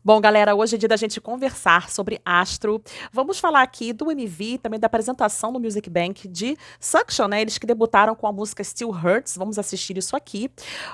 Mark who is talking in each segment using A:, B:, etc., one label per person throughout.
A: Bom, galera, hoje é dia da gente conversar sobre Astro. Vamos falar aqui do MV, também da apresentação no Music Bank de Suction, né? Eles que debutaram com a música Still Hurts. Vamos assistir isso aqui.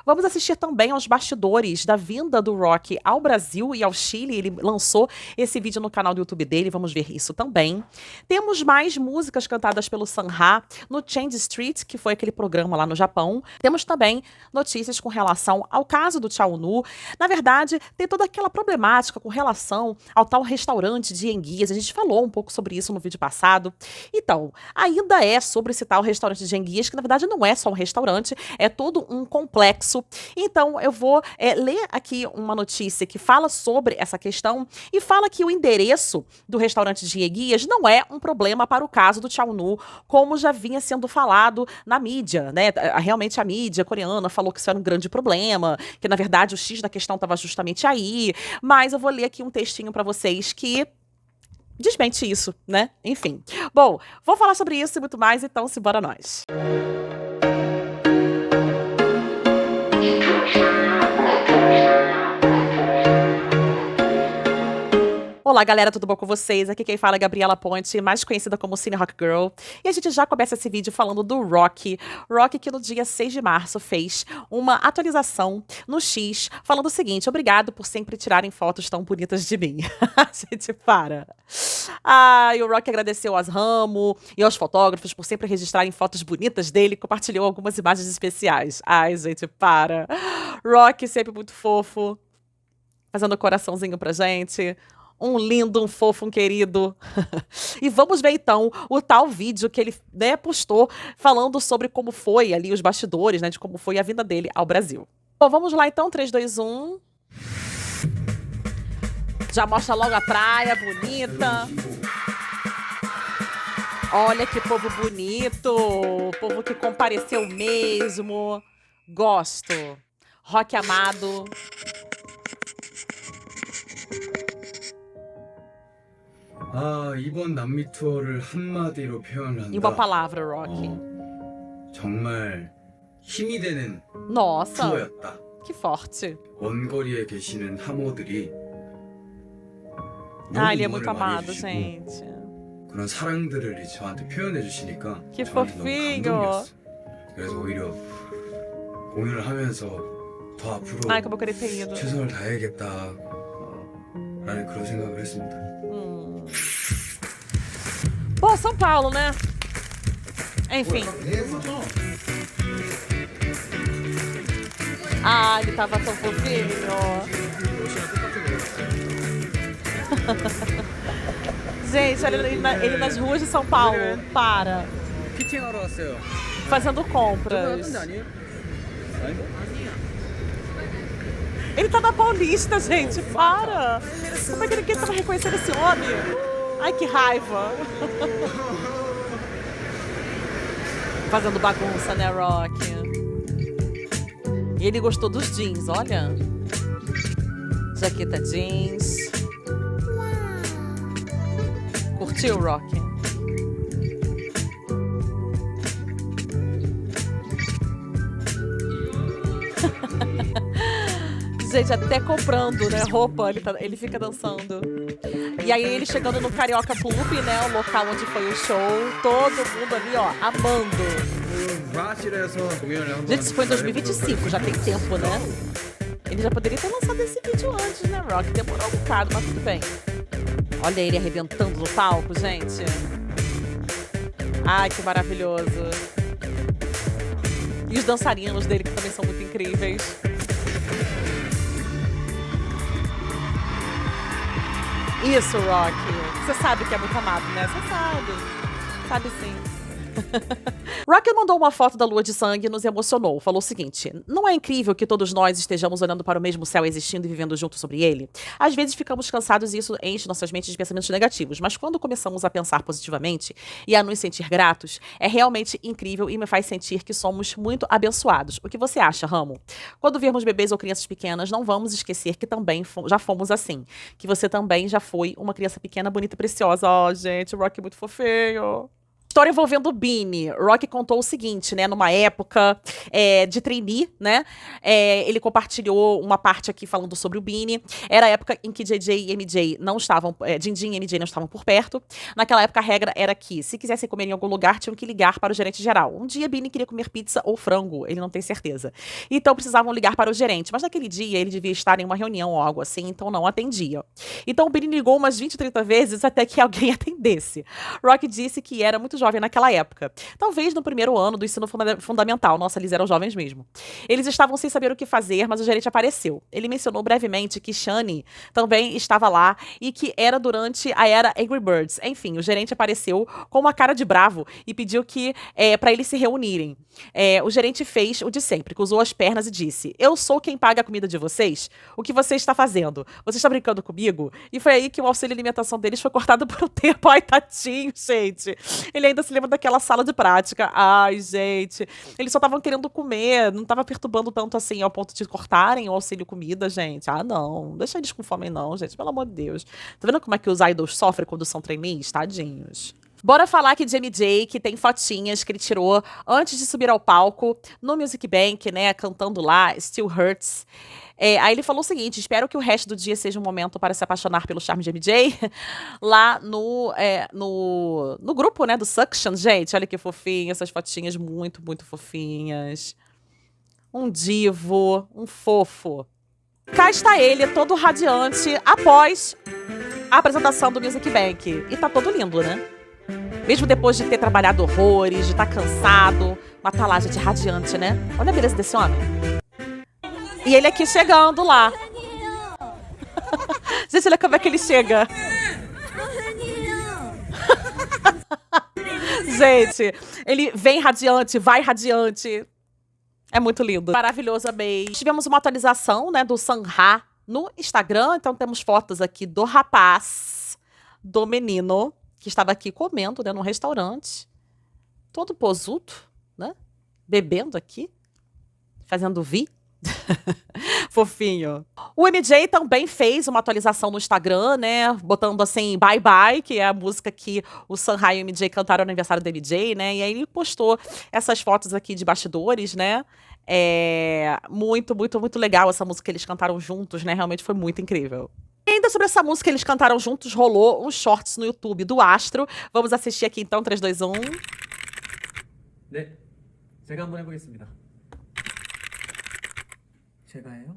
A: Vamos assistir também aos bastidores da vinda do Rock ao Brasil e ao Chile. Ele lançou esse vídeo no canal do YouTube dele. Vamos ver isso também. Temos mais músicas cantadas pelo Sanha no Change Street, que foi aquele programa lá no Japão. Temos também notícias com relação ao caso do Chaunu. Na verdade, tem toda aquela problemática com relação ao tal restaurante de enguias. A gente falou um pouco sobre isso no vídeo passado. Então, ainda é sobre esse tal restaurante de enguias, que na verdade não é só um restaurante, é todo um complexo. Então, eu vou ler aqui uma notícia que fala sobre essa questão e fala que o endereço do restaurante de enguias não é um problema para o caso do Chaunu, como já vinha sendo falado na mídia, né? Realmente a mídia coreana falou que isso era um grande problema, que na verdade o X da questão estava justamente aí, mas eu vou ler aqui um textinho para vocês que desmente isso, né? Enfim. Bom, vou falar sobre isso e muito mais, então simbora nós. Olá, galera, tudo bom com vocês? Aqui quem fala é Gabriela Ponte, mais conhecida como Cine Rock Girl. E a gente já começa esse vídeo falando do Rock. Rock que no dia 6 de março fez uma atualização no X, falando o seguinte: obrigado por sempre tirarem fotos tão bonitas de mim. Gente, para. E o Rock agradeceu às Ramo e aos fotógrafos por sempre registrarem fotos bonitas dele e compartilhou algumas imagens especiais. Ai, gente, para. Rock sempre muito fofo, fazendo coraçãozinho pra gente. Um lindo, um fofo, um querido. E vamos ver então o tal vídeo que ele, né, postou falando sobre como foi ali os bastidores, né, de como foi a vinda dele ao Brasil. Bom, vamos lá então, 3, 2, 1. Já mostra logo a praia bonita. Olha que povo bonito, povo que compareceu mesmo. Gosto. Rock amado.
B: 이번 남미 투어를 한마디로
A: E uma
B: 표현한다.
A: palavra, Rock.
B: 정말 힘이 되는
A: Nossa,
B: 투어였다.
A: que forte.
B: 원거리에 계시는 하모들이
A: Ele é muito
B: 응원을 많이
A: amado,
B: 해주시고
A: gente.
B: 그런 사랑들을 이제 저한테 표현해 주시니까
A: Que
B: 저는 너무
A: fofinho.
B: 감동이었어. 그래서 오히려 공연을 하면서 더 앞으로
A: Como eu queria ter ido.
B: 최선을 다해야겠다 라는 그런 생각을 했습니다.
A: Pô, São Paulo, né? Enfim. Ele tava tão fofinho. Gente, olha ele nas ruas de São Paulo. Para.
B: 피팅하러 왔어요.
A: Fazendo compras. Ele tá na Paulista, gente. Para. Como é que ninguém tava reconhecendo esse homem? Ai, que raiva. Fazendo bagunça, né, Rock? E ele gostou dos jeans, olha. Jaqueta jeans. Curtiu, Rock? Gente, até comprando, né, roupa, ele fica dançando. E aí ele chegando no Carioca Club, né, o local onde foi o show, todo mundo ali, ó, amando. Gente, isso foi em 2025, já tem tempo, né? Ele já poderia ter lançado esse vídeo antes, né, Rock? Demorou um bocado, mas tudo bem. Olha ele arrebentando no palco, gente. Ai, que maravilhoso. E os dançarinos dele, que também são muito incríveis. Isso, Rock. Você sabe que é muito amado, né? Você sabe. Sabe sim. Rock mandou uma foto da lua de sangue e nos emocionou. Falou o seguinte: não é incrível que todos nós estejamos olhando para o mesmo céu existindo e vivendo junto sobre ele? Às vezes ficamos cansados e isso enche nossas mentes de pensamentos negativos, mas quando começamos a pensar positivamente e a nos sentir gratos, é realmente incrível e me faz sentir que somos muito abençoados. O que você acha, Ramo? Quando virmos bebês ou crianças pequenas, não vamos esquecer que também já fomos assim. Que você também já foi uma criança pequena, bonita e preciosa. Gente, o Rock é muito fofinho. História envolvendo o Bini. Rock contou o seguinte, né? Numa época de trainee, né? Ele compartilhou uma parte aqui falando sobre o Bini. Era a época em que JJ e MJ não estavam, Jinjin e MJ não estavam por perto. Naquela época a regra era que, se quisessem comer em algum lugar, tinham que ligar para o gerente geral. Um dia Bini queria comer pizza ou frango, ele não tem certeza. Então precisavam ligar para o gerente. Mas naquele dia ele devia estar em uma reunião ou algo assim, então não atendia. Então o Bini ligou umas 20, 30 vezes até que alguém atendesse. Rock disse que era muito jovem naquela época. Talvez no primeiro ano do ensino fundamental. Nossa, eles eram jovens mesmo. Eles estavam sem saber o que fazer, mas o gerente apareceu. Ele mencionou brevemente que Shani também estava lá e que era durante a era Angry Birds. Enfim, o gerente apareceu com uma cara de bravo e pediu que para eles se reunirem. O gerente fez o de sempre, cruzou as pernas e disse: eu sou quem paga a comida de vocês? O que você está fazendo? Você está brincando comigo? E foi aí que o auxílio alimentação deles foi cortado por um tempo. Ai, tadinho, gente. Ele ainda se lembra daquela sala de prática. Ai, gente. Eles só estavam querendo comer, não estava perturbando tanto assim ao ponto de cortarem o auxílio comida, gente. Ah, não. Deixa eles com fome, não, gente. Pelo amor de Deus. Tá vendo como é que os idols sofrem quando são trainees? Tadinhos. Bora falar aqui de MJ, que tem fotinhas que ele tirou antes de subir ao palco no Music Bank, né? Cantando lá, Still Hurts. Aí ele falou o seguinte: espero que o resto do dia seja um momento para se apaixonar pelo charme de MJ. Lá no grupo, né, do Suction. Gente, olha que fofinho, essas fotinhas muito, muito fofinhas. Um divo, um fofo. Cá está ele, todo radiante, após a apresentação do Music Bank. E tá todo lindo, né? Mesmo depois de ter trabalhado horrores, de estar cansado, mas tá lá, gente, radiante, né? Olha a beleza desse homem. E ele aqui chegando lá. Gente, olha como é que ele chega. Gente, ele vem radiante, vai radiante. É muito lindo. Maravilhoso, amei. Tivemos uma atualização, né, do Sanha no Instagram. Então temos fotos aqui do rapaz, do menino, que estava aqui comendo, né, num restaurante. Todo posudo, né? Bebendo aqui. Fazendo vi. Fofinho. O MJ também fez uma atualização no Instagram, né? Botando assim, Bye Bye, que é a música que o Sanha e o MJ cantaram no aniversário do MJ, né? E aí ele postou essas fotos aqui de bastidores, né? Muito, muito, muito legal essa música que eles cantaram juntos, né? Realmente foi muito incrível. E ainda sobre essa música que eles cantaram juntos, rolou uns shorts no YouTube do Astro. Vamos assistir aqui então, 3, 2, 1.
B: 네, 제가 한번 해보겠습니다. 제가요?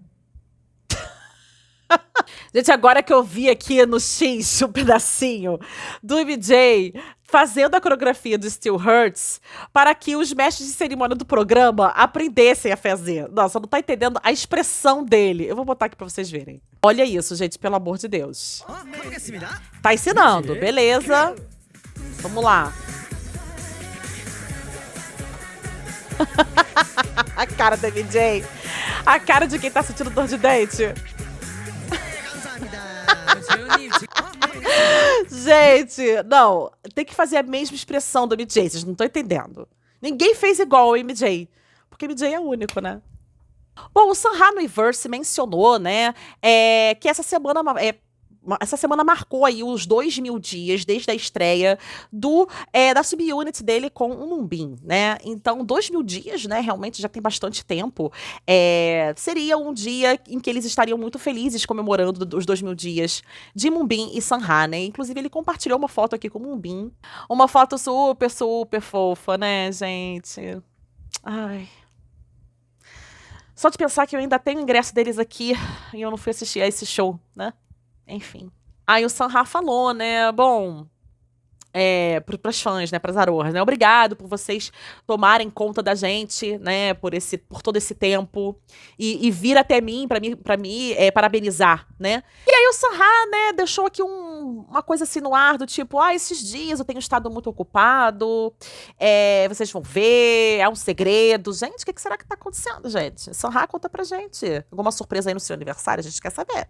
A: Gente, agora que eu vi aqui no X um pedacinho do MJ fazendo a coreografia do Still Hurts para que os mestres de cerimônia do programa aprendessem a fazer. Nossa, não tá entendendo a expressão dele. Eu vou botar aqui pra vocês verem. Olha isso, gente, pelo amor de Deus. Tá ensinando, beleza. Vamos lá. A cara do MJ. A cara de quem tá sentindo dor de dente. Gente, não. Tem que fazer a mesma expressão do MJ. Vocês não estão entendendo. Ninguém fez igual ao MJ. Porque o MJ é único, né? Bom, o Sanha no Verse mencionou, né, que essa semana marcou aí os 2.000 dias desde a estreia da subunit dele com o Moonbin, né? Então, 2.000 dias, né? Realmente já tem bastante tempo. Seria um dia em que eles estariam muito felizes comemorando os 2.000 dias de Moonbin e Sanha, né? Inclusive, ele compartilhou uma foto aqui com o Moonbin. Uma foto super, super fofa, né, gente? Ai. Só de pensar que eu ainda tenho o ingresso deles aqui e eu não fui assistir a esse show, né? Enfim. Aí o Sanha falou, né? Bom, para os fãs, né? Para as arohas, né? Obrigado por vocês tomarem conta da gente, né? Por todo esse tempo e vir até mim para me parabenizar, né? E aí o Sanha, né? Deixou aqui uma coisa assim no ar do tipo, esses dias eu tenho estado muito ocupado, vocês vão ver, é um segredo. Gente, o que será que tá acontecendo, gente? Sanha, conta pra gente. Alguma surpresa aí no seu aniversário, a gente quer saber.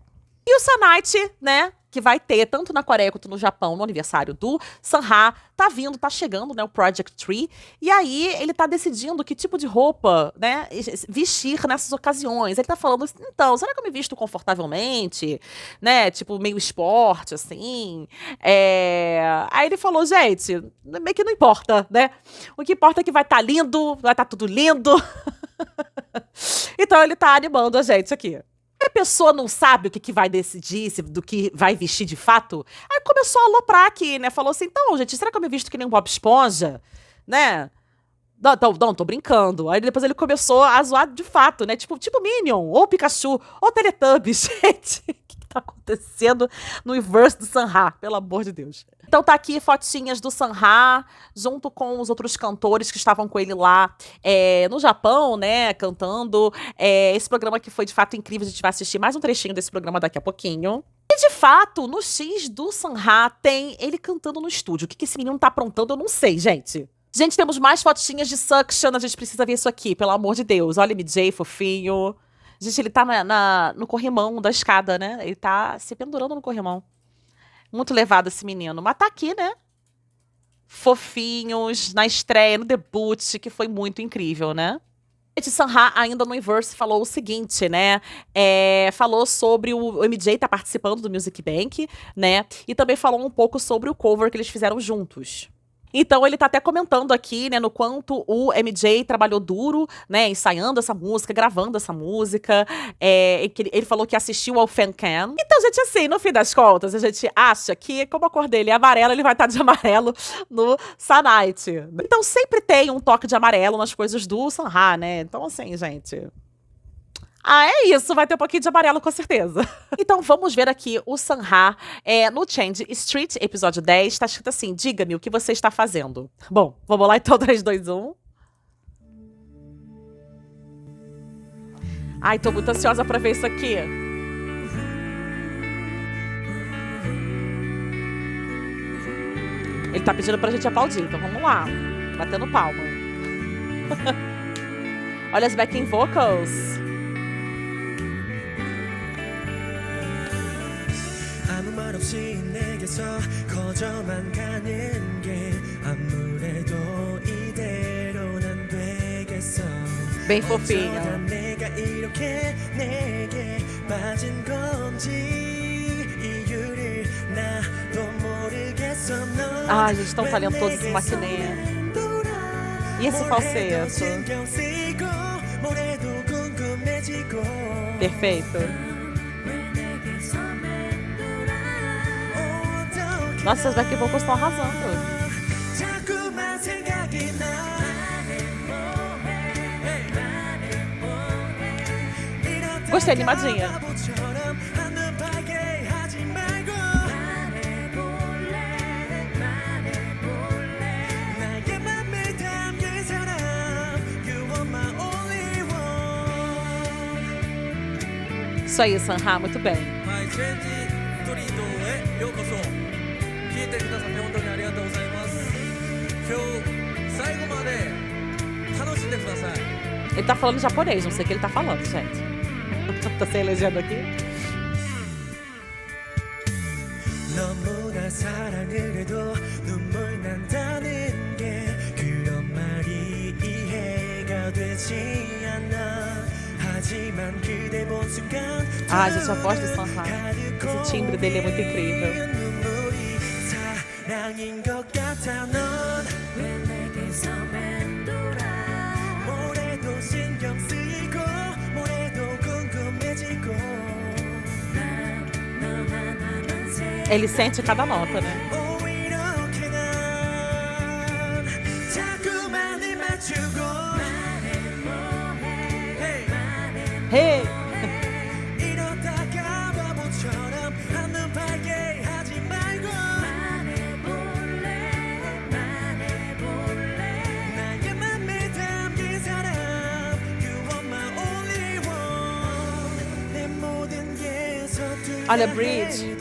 A: E o Sanite, né, que vai ter, tanto na Coreia quanto no Japão, no aniversário do Sanha, tá vindo, tá chegando, né, o Project Tree, e aí ele tá decidindo que tipo de roupa, né, vestir nessas ocasiões. Ele tá falando, então, será que eu me visto confortavelmente, né, tipo, meio esporte, assim? Aí ele falou, gente, meio que não importa, né, o que importa é que vai estar lindo, vai estar tudo lindo. Então ele tá animando a gente aqui. A pessoa não sabe o que vai decidir, do que vai vestir de fato. Aí começou a aloprar aqui, né? Falou assim, então, gente, será que eu me visto que nem um Bob Esponja? Né? Não, tô brincando. Aí depois ele começou a zoar de fato, né? Tipo Minion, ou Pikachu, ou Teletubbies. Gente, o que tá acontecendo no universo do Sanha? Pelo amor de Deus. Então tá aqui fotinhas do Sanha, junto com os outros cantores que estavam com ele lá no Japão, né, cantando. Esse programa que foi de fato incrível, a gente vai assistir mais um trechinho desse programa daqui a pouquinho. E de fato, no X do Sanha tem ele cantando no estúdio. O que esse menino tá aprontando, eu não sei, gente. Gente, temos mais fotinhas de Suction, a gente precisa ver isso aqui, pelo amor de Deus. Olha MJ, fofinho. Gente, ele tá no corrimão da escada, né? Ele tá se pendurando no corrimão. Muito levado esse menino. Mas tá aqui, né? Fofinhos, na estreia, no debut, que foi muito incrível, né? Esse Sanha, ainda no Inverse, falou o seguinte, né? Falou sobre o MJ tá participando do Music Bank, né? E também falou um pouco sobre o cover que eles fizeram juntos. Então ele tá até comentando aqui, né, no quanto o MJ trabalhou duro, né, ensaiando essa música, gravando essa música, ele falou que assistiu ao Fancam. Então, gente, assim, no fim das contas, a gente acha que, como a cor dele é amarela, ele vai estar de amarelo no Sunnight. Então sempre tem um toque de amarelo nas coisas do Sanha, né, então assim, gente... é isso, vai ter um pouquinho de amarelo com certeza. Então vamos ver aqui o Sanha no Change Street, episódio 10, tá escrito assim, diga-me o que você está fazendo. Bom, vamos lá então, 3, 2, 1. Ai, tô muito ansiosa pra ver isso aqui. Ele tá pedindo pra gente aplaudir, então vamos lá. Batendo palma. Olha as backing vocals. Bem fofinha. Ai, gente, tão talentoso esse maquiné. E esse falseto? Perfeito. Nossa, as back vocals estão arrasando. Gostei, animadinha. Isso aí, Sanha, muito bem. Ele tá falando japonês, não sei o que ele tá falando, gente. Tá sem legenda aqui. Ah, gente, a voz do Sanha. Esse timbre dele é muito incrível. Ele sente cada nota, né? Hey! Olha a bridge.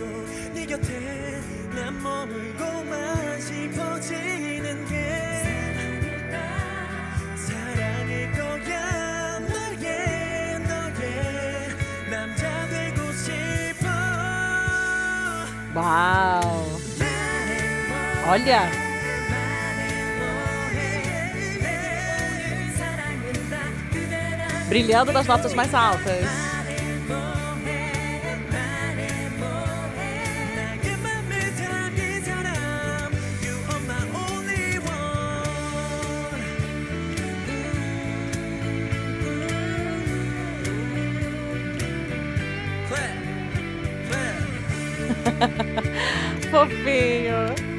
A: Uau! Olha! Brilhando nas notas mais altas. Fofinho.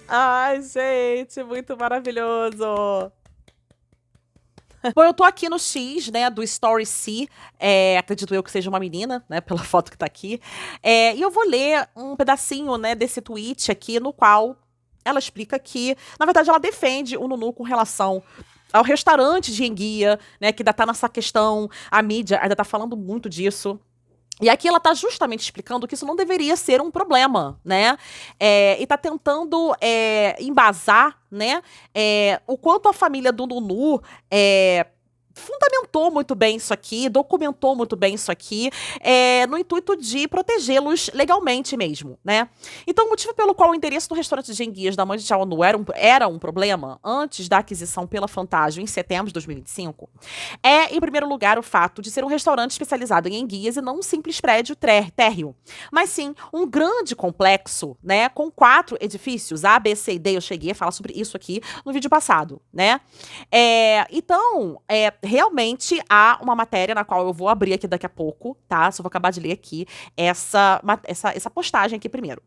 A: Ai, gente, muito maravilhoso. Bom, eu tô aqui no X, né, do Story C, acredito eu que seja uma menina, né, pela foto que tá aqui, e eu vou ler um pedacinho, né, desse tweet aqui, no qual ela explica que, na verdade, ela defende o Nunu com relação ao restaurante de enguia, né, que ainda tá nessa questão, a mídia ainda tá falando muito disso. E aqui ela tá justamente explicando que isso não deveria ser um problema, né? E tá tentando embasar, né, o quanto a família do Nunu fundamentou muito bem isso aqui, documentou muito bem isso aqui, no intuito de protegê-los legalmente mesmo, né? Então, o motivo pelo qual o endereço do restaurante de enguias da mãe de Chao Nu era um problema antes da aquisição pela Fantasio em setembro de 2025 em primeiro lugar, o fato de ser um restaurante especializado em enguias e não um simples prédio térreo, mas sim um grande complexo, né, com 4 edifícios, A, B, C e D. Eu cheguei a falar sobre isso aqui no vídeo passado, né? Então, realmente há uma matéria na qual eu vou abrir aqui daqui a pouco, tá? Só vou acabar de ler aqui essa postagem aqui primeiro.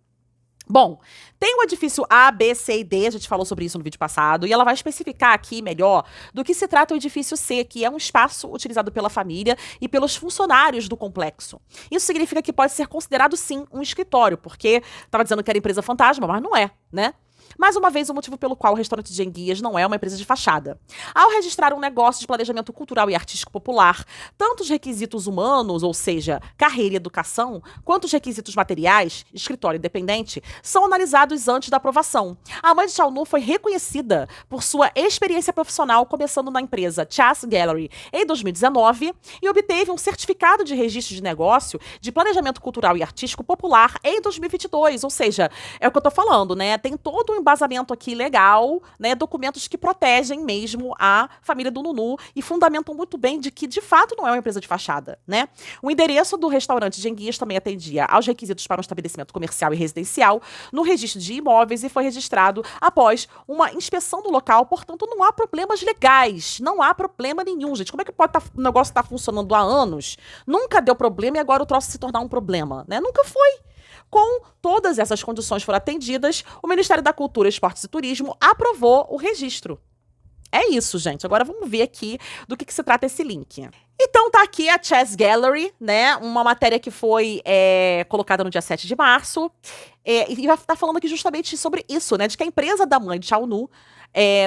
A: Bom, tem o edifício A, B, C e D, a gente falou sobre isso no vídeo passado, e ela vai especificar aqui melhor do que se trata o edifício C, que é um espaço utilizado pela família e pelos funcionários do complexo. Isso significa que pode ser considerado, sim, um escritório, porque estava dizendo que era empresa fantasma, mas não é, né? Mais uma vez, o motivo pelo qual o restaurante de enguias não é uma empresa de fachada. Ao registrar um negócio de planejamento cultural e artístico popular, tanto os requisitos humanos, ou seja, carreira e educação, quanto os requisitos materiais, escritório independente, são analisados antes da aprovação. A mãe de Chao Nu foi reconhecida por sua experiência profissional começando na empresa Chas Gallery em 2019 e obteve um certificado de registro de negócio de planejamento cultural e artístico popular em 2022, ou seja, é o que eu tô falando, né? Tem todo um embasamento aqui legal, né, documentos que protegem mesmo a família do Nunu e fundamentam muito bem de que, de fato, não é uma empresa de fachada, né? O endereço do restaurante de enguias também atendia aos requisitos para um estabelecimento comercial e residencial no registro de imóveis e foi registrado após uma inspeção do local, portanto, não há problemas legais, não há problema nenhum, gente. Como é que pode o negócio estar funcionando há anos? Nunca deu problema e agora o troço se tornar um problema, né? Nunca foi. Com todas essas condições foram atendidas, o Ministério da Cultura, Esportes e Turismo aprovou o registro. É isso, gente. Agora vamos ver aqui do que se trata esse link. Então tá aqui a Chas Gallery, né? Uma matéria que foi colocada no dia 7 de março. E vai estar falando aqui justamente sobre isso, né? De que a empresa da mãe de Chao Nu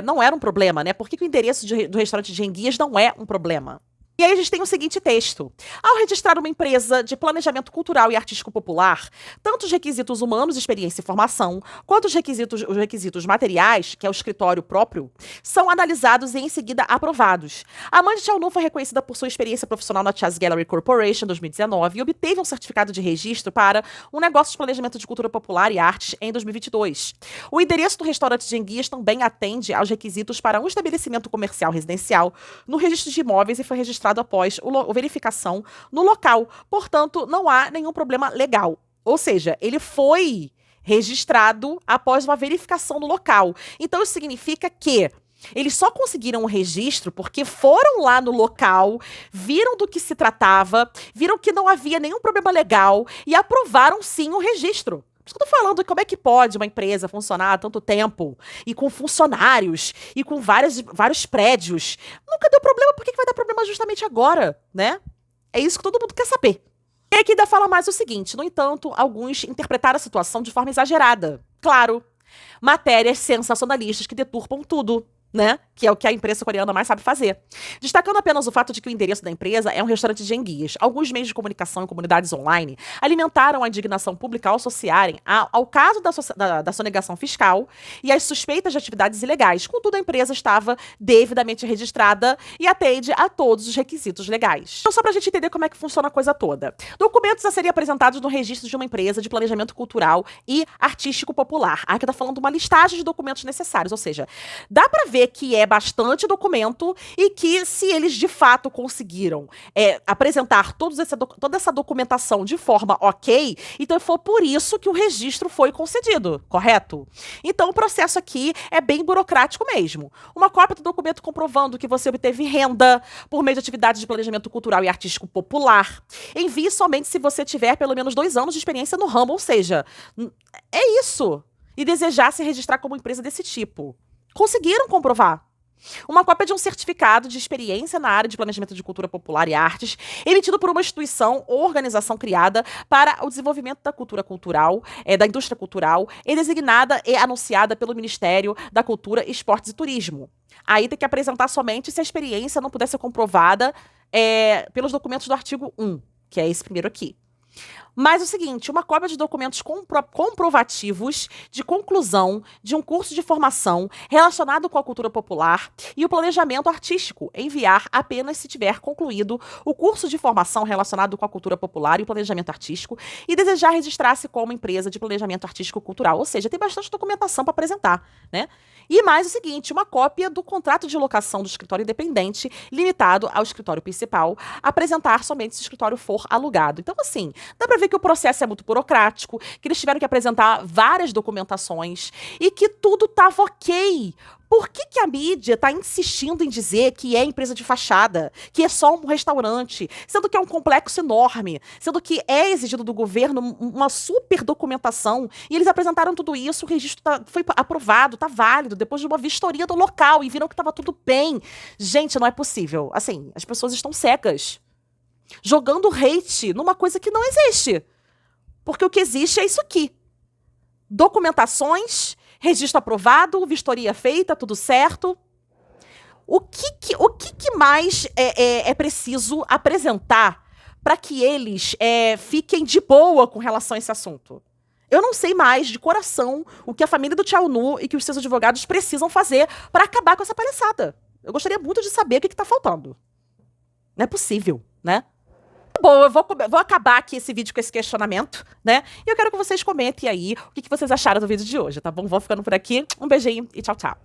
A: não era um problema, né? Por que o endereço do restaurante de enguias não é um problema? E aí a gente tem o seguinte texto. Ao registrar uma empresa de planejamento cultural e artístico popular, tanto os requisitos humanos, experiência e formação, quanto os requisitos materiais, que é o escritório próprio, são analisados e em seguida aprovados. A mãe de Chao Nu foi reconhecida por sua experiência profissional na Chas Gallery Corporation em 2019 e obteve um certificado de registro para um negócio de planejamento de cultura popular e artes em 2022. O endereço do restaurante de enguias também atende aos requisitos para um estabelecimento comercial residencial no registro de imóveis e foi registrado após a verificação no local. Portanto, não há nenhum problema legal. Ou seja, ele foi registrado após uma verificação no local. Então, isso significa que eles só conseguiram o registro porque foram lá no local, viram do que se tratava, viram que não havia nenhum problema legal e aprovaram sim o registro. Por isso que eu tô falando, como é que pode uma empresa funcionar há tanto tempo, e com funcionários, e com vários prédios? Nunca deu problema, por que vai dar problema justamente agora, né? É isso que todo mundo quer saber. E aqui ainda fala mais o seguinte, no entanto, alguns interpretaram a situação de forma exagerada. Claro, matérias sensacionalistas que deturpam tudo. né? Que é o que a imprensa coreana mais sabe fazer. Destacando apenas o fato de que o endereço da empresa é um restaurante de enguias. Alguns meios de comunicação e comunidades online alimentaram a indignação pública ao associarem ao caso da sonegação fiscal e as suspeitas de atividades ilegais. Contudo, a empresa estava devidamente registrada e atende a todos os requisitos legais. Então, só pra gente entender como é que funciona a coisa toda. Documentos a serem apresentados no registro de uma empresa de planejamento cultural e artístico popular. Aqui tá falando uma listagem de documentos necessários, ou seja, dá pra ver que é bastante documento e que, se eles de fato conseguiram apresentar toda essa documentação de forma ok, então foi por isso que o registro foi concedido, correto? Então o processo aqui é bem burocrático mesmo. Uma cópia do documento comprovando que você obteve renda por meio de atividades de planejamento cultural e artístico popular. Envie somente se você tiver pelo menos 2 anos de experiência no ramo, ou seja, é isso. E desejar se registrar como empresa desse tipo. Conseguiram comprovar. Uma cópia de um certificado de experiência na área de planejamento de cultura popular e artes, emitido por uma instituição ou organização criada para o desenvolvimento da cultura cultural, da indústria cultural, e designada e anunciada pelo Ministério da Cultura, Esportes e Turismo. Aí tem que apresentar somente se a experiência não puder ser comprovada pelos documentos do artigo 1, que é esse primeiro aqui. Mas o seguinte, uma cópia de documentos comprovativos de conclusão de um curso de formação relacionado com a cultura popular e o planejamento artístico, enviar apenas se tiver concluído o curso de formação relacionado com a cultura popular e o planejamento artístico e desejar registrar-se como empresa de planejamento artístico cultural, ou seja, tem bastante documentação para apresentar, né? E mais o seguinte, uma cópia do contrato de locação do escritório independente, limitado ao escritório principal, apresentar somente se o escritório for alugado. Então, assim, dá pra ver que o processo é muito burocrático, que eles tiveram que apresentar várias documentações e que tudo tava ok. Por que a mídia está insistindo em dizer que é empresa de fachada, que é só um restaurante, sendo que é um complexo enorme, sendo que é exigido do governo uma super documentação, e eles apresentaram tudo isso, o registro foi aprovado, tá válido, depois de uma vistoria do local, e viram que estava tudo bem. Gente, não é possível. Assim, as pessoas estão cegas, jogando hate numa coisa que não existe. Porque o que existe é isso aqui. Documentações, registro aprovado, vistoria feita, tudo certo. O que mais é preciso apresentar para que eles fiquem de boa com relação a esse assunto? Eu não sei mais, de coração, o que a família do Tchau Nu e que os seus advogados precisam fazer para acabar com essa palhaçada. Eu gostaria muito de saber o que tá faltando. Não é possível, né? Bom, eu vou acabar aqui esse vídeo com esse questionamento, né? E eu quero que vocês comentem aí o que vocês acharam do vídeo de hoje, tá bom? Vou ficando por aqui. Um beijinho e tchau, tchau.